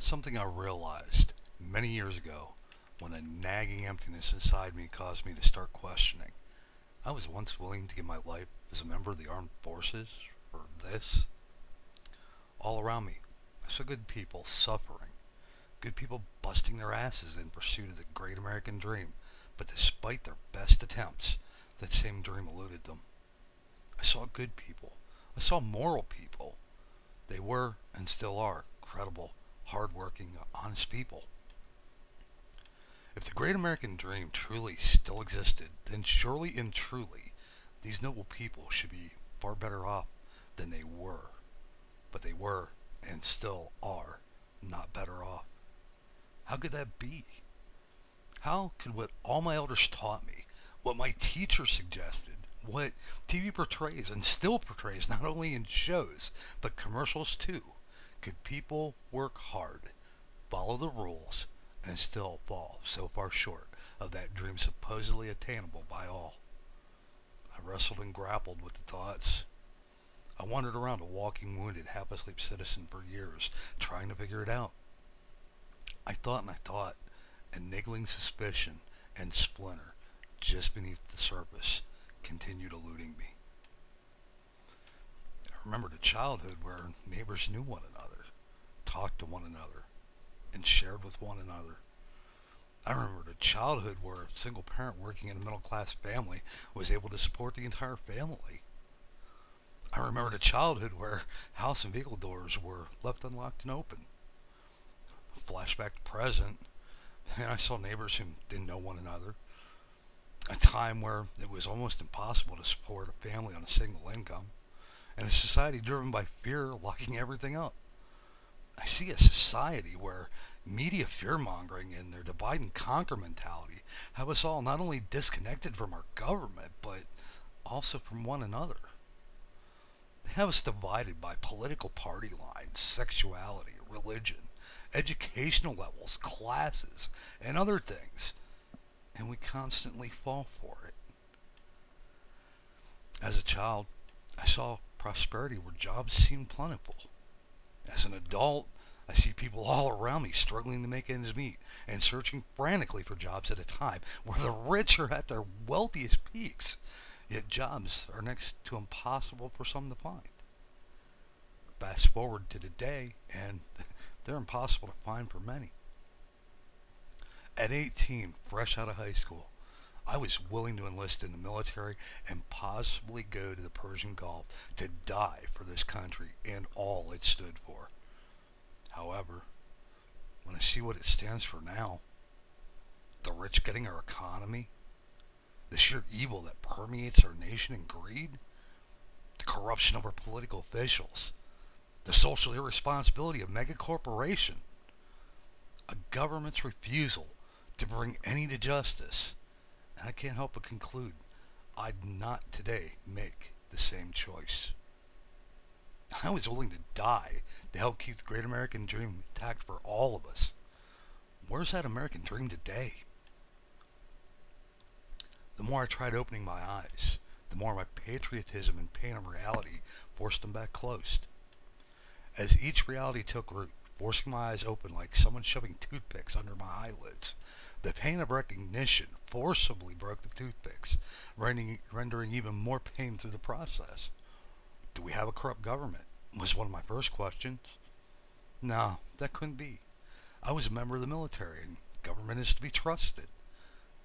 Something I realized many years ago when a nagging emptiness inside me caused me to start questioning. I was once willing to give my life as a member of the armed forces for this. All around me, I saw good people suffering, good people busting their asses in pursuit of the great American dream, but despite their best attempts, that same dream eluded them. I saw good people. I saw moral people. They were, and still are, credible, hardworking, honest people. If the great American dream truly still existed, then surely and truly these noble people should be far better off than they were. But they were, and still are, not better off. How could that be? How could what all my elders taught me, what my teachers suggested, what TV portrays and still portrays not only in shows, but commercials too, could people work hard, follow the rules, and still fall so far short of that dream supposedly attainable by all? I wrestled and grappled with the thoughts. I wandered around a walking wounded, half-asleep citizen for years, trying to figure it out. I thought and I thought, and niggling suspicion and splinter just beneath the surface continued eluding me. I remembered a childhood where neighbors knew one another, talked to one another, and shared with one another. I remembered a childhood where a single parent working in a middle-class family was able to support the entire family. I remembered a childhood where house and vehicle doors were left unlocked and open. Flashback to present, and I saw neighbors who didn't know one another. A time where it was almost impossible to support a family on a single income, and a society driven by fear locking everything up. I see a society where media fear-mongering and their divide and conquer mentality have us all not only disconnected from our government, but also from one another. They have us divided by political party lines, sexuality, religion, educational levels, classes, and other things, and we constantly fall for it. As a child, I saw prosperity where jobs seemed plentiful. As an adult, I see people all around me struggling to make ends meet and searching frantically for jobs at a time where the rich are at their wealthiest peaks, yet jobs are next to impossible for some to find. Fast forward to today, and they're impossible to find for many. At 18, fresh out of high school, I was willing to enlist in the military and possibly go to the Persian Gulf to die for this country and all it stood for. However, when I see what it stands for now, the rich getting our economy, the sheer evil that permeates our nation and greed, the corruption of our political officials, the social irresponsibility of mega corporation, a government's refusal to bring any to justice, and I can't help but conclude I'd not today make the same choice. I was willing to die to help keep the great American dream intact for all of us. Where's that American dream today? The more I tried opening my eyes, the more my patriotism and pain of reality forced them back closed. As each reality took root, forcing my eyes open like someone shoving toothpicks under my eyelids, the pain of recognition forcibly broke the toothpicks, rendering even more pain through the process. Do we have a corrupt government? Was one of my first questions. No, that couldn't be. I was a member of the military, and government is to be trusted.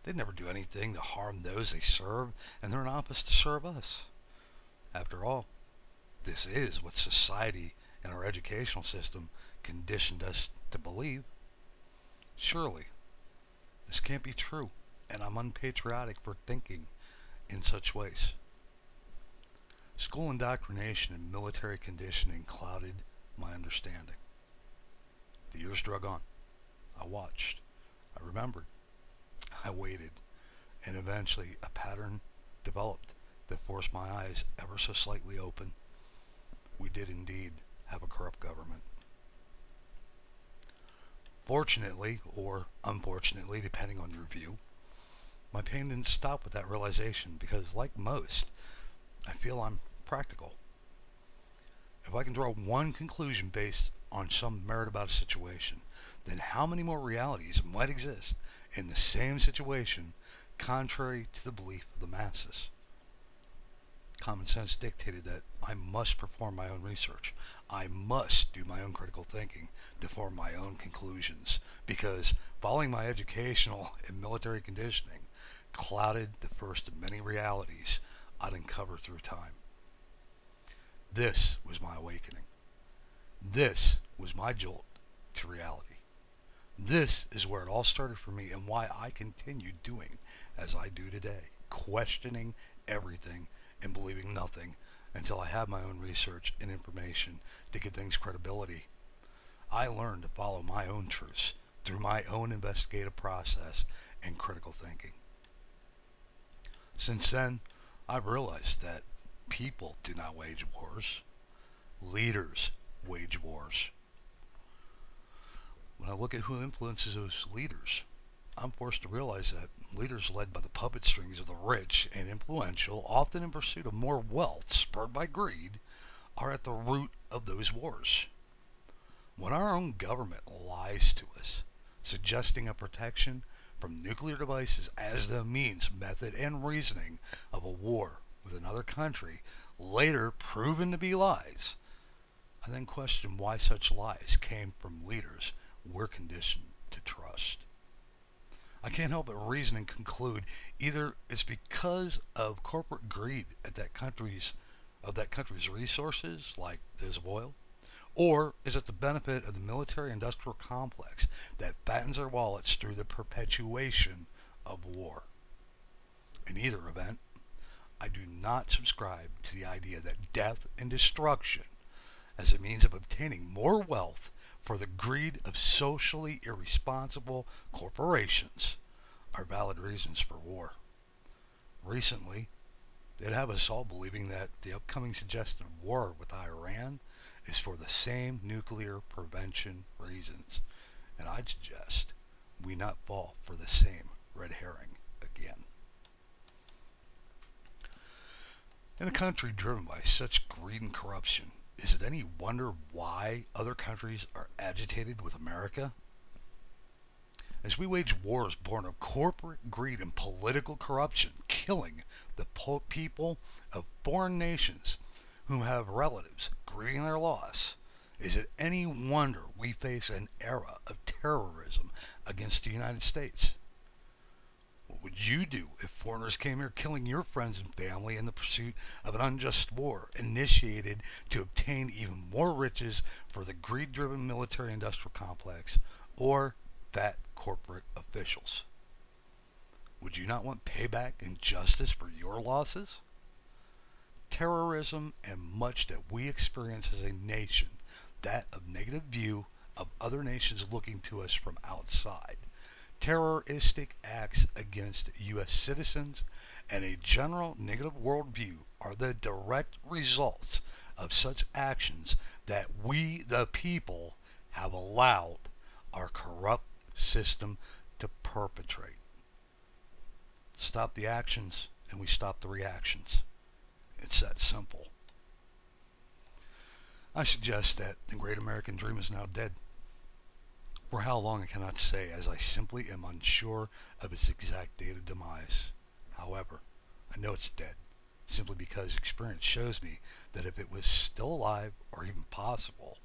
They'd never do anything to harm those they serve, and they're in office to serve us. After all, this is what society and our educational system conditioned us to believe. Surely, this can't be true, and I'm unpatriotic for thinking in such ways. School indoctrination and military conditioning clouded my understanding. The years drug on. I watched. I remembered. I waited. And eventually a pattern developed that forced my eyes ever so slightly open. We did indeed have a corrupt government. Fortunately, or unfortunately, depending on your view, my pain didn't stop with that realization because, like most, I feel I'm practical. If I can draw one conclusion based on some merit about a situation, then how many more realities might exist in the same situation contrary to the belief of the masses? Common sense dictated that I must perform my own research. I must do my own critical thinking to form my own conclusions, because following my educational and military conditioning clouded the first of many realities I'd uncover through time. This was my awakening. This was my jolt to reality. This is where it all started for me, and why I continue doing as I do today, questioning everything and believing nothing until I have my own research and information to give things credibility. I learned to follow my own truths through my own investigative process and critical thinking. Since then, I've realized that people do not wage wars. Leaders wage wars. When I look at who influences those leaders, I'm forced to realize that leaders led by the puppet strings of the rich and influential, often in pursuit of more wealth spurred by greed, are at the root of those wars. When our own government lies to us, suggesting a protection from nuclear devices as the means, method, and reasoning of a war with another country, later proven to be lies, I then question why such lies came from leaders we're conditioned to trust. I can't help but reason and conclude either it's because of corporate greed at that country's resources, like those of oil, or is it the benefit of the military-industrial complex that fattens our wallets through the perpetuation of war? In either event, I do not subscribe to the idea that death and destruction as a means of obtaining more wealth for the greed of socially irresponsible corporations are valid reasons for war. Recently, they'd have us all believing that the upcoming suggested war with Iran is for the same nuclear prevention reasons, and I'd suggest we not fall for the same red herring again. In a country driven by such greed and corruption, is it any wonder why other countries are agitated with America? As we wage wars born of corporate greed and political corruption, killing the people of foreign nations whom have relatives grieving their loss, is it any wonder we face an era of terrorism against the United States? What would you do if foreigners came here killing your friends and family in the pursuit of an unjust war initiated to obtain even more riches for the greed-driven military-industrial complex or fat corporate officials? Would you not want payback and justice for your losses? Terrorism and much that we experience as a nation, that of negative view of other nations looking to us from outside, terroristic acts against U.S. citizens, and a general negative worldview are the direct results of such actions that we, the people, have allowed our corrupt system to perpetrate. Stop the actions and we stop the reactions. It's that simple. I suggest that the great American dream is now dead. For how long I cannot say, as I simply am unsure of its exact date of demise. However, I know it's dead, simply because experience shows me that if it was still alive, or even possible,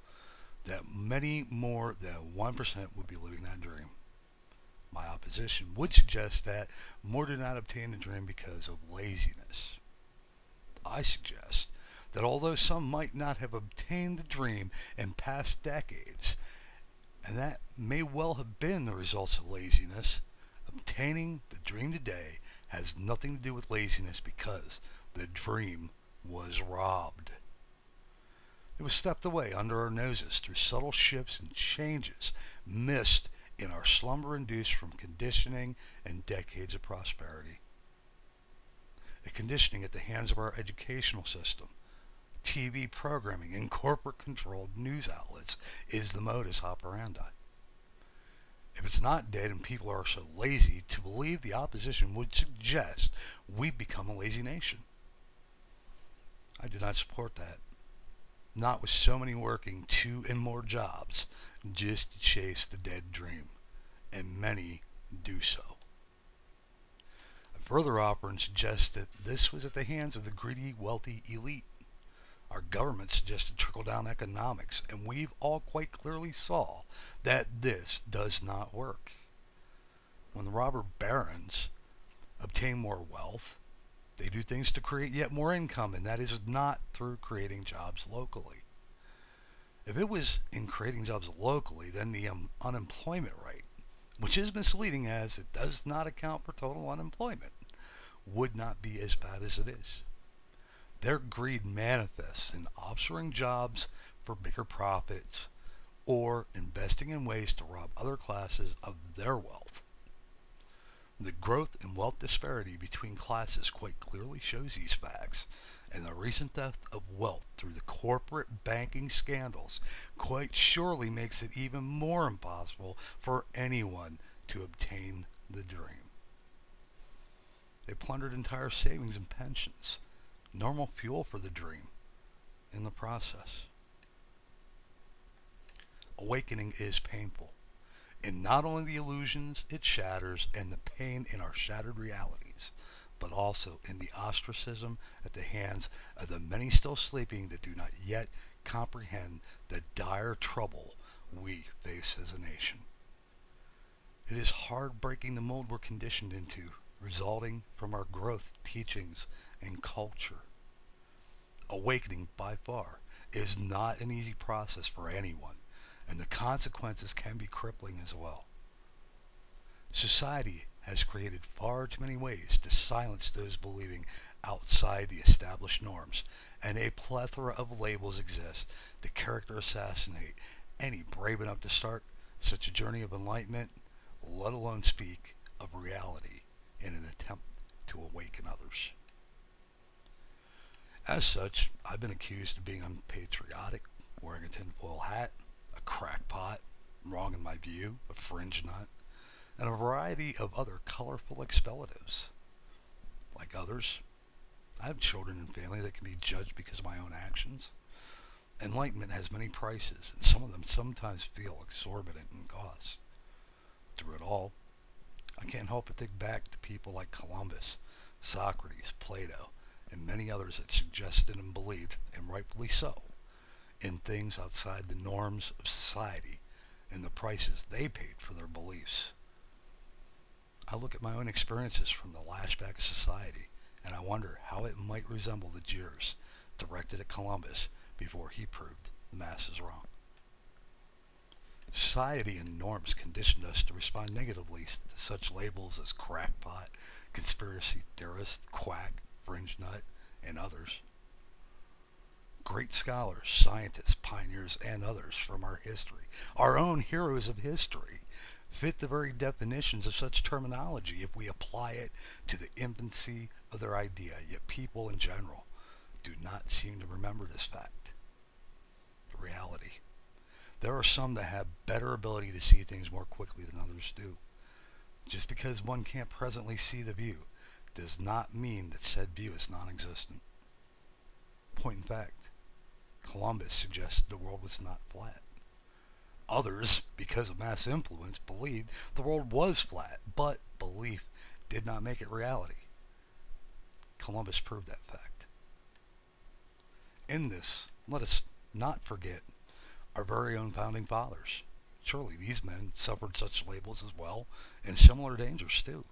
that many more than 1% would be living that dream. My opposition would suggest that more do not obtain the dream because of laziness. I suggest that although some might not have obtained the dream in past decades, and that may well have been the results of laziness, obtaining the dream today has nothing to do with laziness because the dream was robbed. It was stepped away under our noses through subtle shifts and changes missed in our slumber induced from conditioning and decades of prosperity. A conditioning at the hands of our educational system, TV programming, and corporate-controlled news outlets is the modus operandi. If it's not dead and people are so lazy to believe, the opposition would suggest we've become a lazy nation. I do not support that. not with so many working 2 and more jobs just to chase the dead dream, and many do so. A further operant suggests that this was at the hands of the greedy, wealthy elite. Our government suggested trickle-down economics, and we've all quite clearly saw that this does not work. When the robber barons obtain more wealth, they do things to create yet more income, and that is not through creating jobs locally. If it was in creating jobs locally, then the unemployment rate, which is misleading as it does not account for total unemployment, would not be as bad as it is. Their greed manifests in offshoring jobs for bigger profits or investing in ways to rob other classes of their wealth. The growth in wealth disparity between classes quite clearly shows these facts, and the recent theft of wealth through the corporate banking scandals quite surely makes it even more impossible for anyone to obtain the dream. They plundered entire savings and pensions, normal fuel for the dream, in the process. Awakening is painful, and not only the illusions it shatters and the pain in our shattered realities, but also in the ostracism at the hands of the many still sleeping that do not yet comprehend the dire trouble we face as a nation. It is hard breaking the mold we're conditioned into, resulting from our growth, teachings, and culture. Awakening, by far, is not an easy process for anyone, and the consequences can be crippling as well. Society has created far too many ways to silence those believing outside the established norms, and a plethora of labels exist to character assassinate any brave enough to start such a journey of enlightenment, let alone speak of reality in an attempt to awaken others. As such, I've been accused of being unpatriotic, wearing a tinfoil hat, a crackpot, wrong in my view, a fringe nut, and a variety of other colorful expletives. Like others, I have children and family that can be judged because of my own actions. Enlightenment has many prices, and some of them sometimes feel exorbitant in cost. Through it all, I can't help but think back to people like Columbus, Socrates, Plato, and many others that suggested and believed, and rightfully so, in things outside the norms of society and the prices they paid for their beliefs. I look at my own experiences from the lashback of society, and I wonder how it might resemble the jeers directed at Columbus before he proved the masses wrong. Society and norms conditioned us to respond negatively to such labels as crackpot, conspiracy theorist, quack, fringe nut, and others. Great scholars, scientists, pioneers, and others from our history, our own heroes of history, fit the very definitions of such terminology if we apply it to the infancy of their idea, yet people in general do not seem to remember this fact. The reality. There are some that have better ability to see things more quickly than others do. Just because one can't presently see the view does not mean that said view is non-existent. Point in fact, Columbus suggested the world was not flat. Others, because of mass influence, believed the world was flat, but belief did not make it reality. Columbus proved that fact. In this, let us not forget our very own founding fathers. Surely these men suffered such labels as well, and similar dangers too.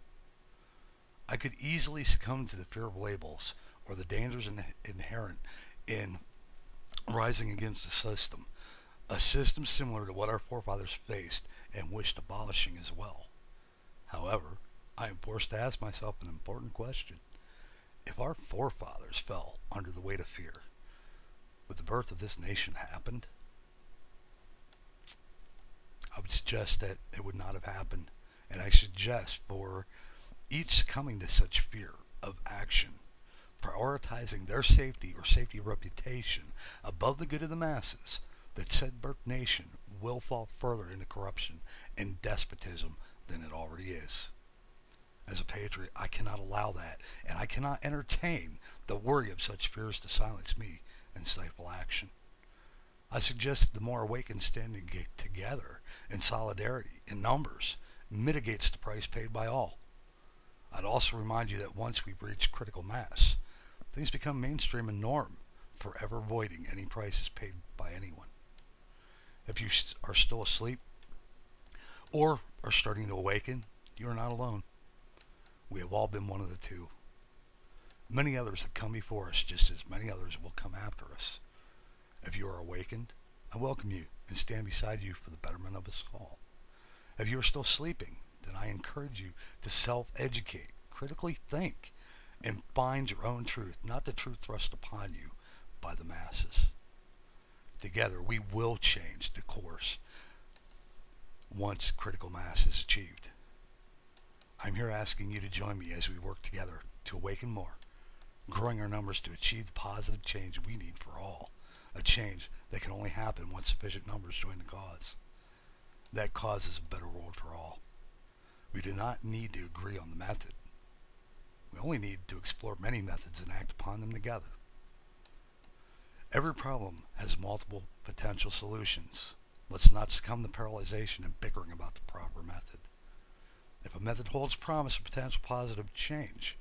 I could easily succumb to the fear of labels, or the dangers inherent in rising against a system similar to what our forefathers faced and wished abolishing as well. However, I am forced to ask myself an important question. If our forefathers fell under the weight of fear, would the birth of this nation happened? I would suggest that it would not have happened, and I suggest for each succumbing to such fear of action, prioritizing their safety or safety reputation above the good of the masses, that said birth nation will fall further into corruption and despotism than it already is. As a patriot, I cannot allow that, and I cannot entertain the worry of such fears to silence me and stifle action. I suggest the more awakened standing together in solidarity, in numbers, mitigates the price paid by all. I'd also remind you that once we've reached critical mass, things become mainstream and norm, forever avoiding any prices paid by anyone. If you are still asleep or are starting to awaken, you are not alone. We have all been one of the two. Many others have come before us, just as many others will come after us. If you are awakened, I welcome you and stand beside you for the betterment of us all. If you are still sleeping, then I encourage you to self-educate, critically think, and find your own truth, not the truth thrust upon you by the masses. Together, we will change the course once critical mass is achieved. I'm here asking you to join me as we work together to awaken more, growing our numbers to achieve the positive change we need for all, a change that can only happen once sufficient numbers join the cause. That cause is a better world for all. We do not need to agree on the method. We only need to explore many methods and act upon them together. Every problem has multiple potential solutions. Let's not succumb to paralyzation and bickering about the proper method. If a method holds promise of potential positive change,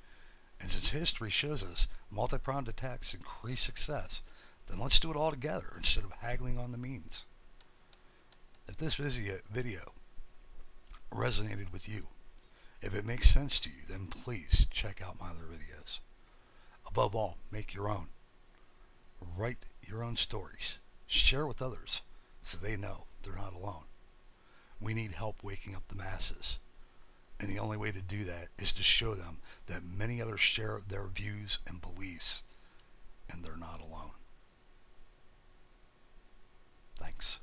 and since history shows us multi-pronged attacks increase success, then let's do it all together instead of haggling on the means. If this video resonated with you, if it makes sense to you, then please check out my other videos. Above all, make your own. Write your own stories. Share with others so they know they're not alone. We need help waking up the masses. And the only way to do that is to show them that many others share their views and beliefs, and they're not alone. Thanks.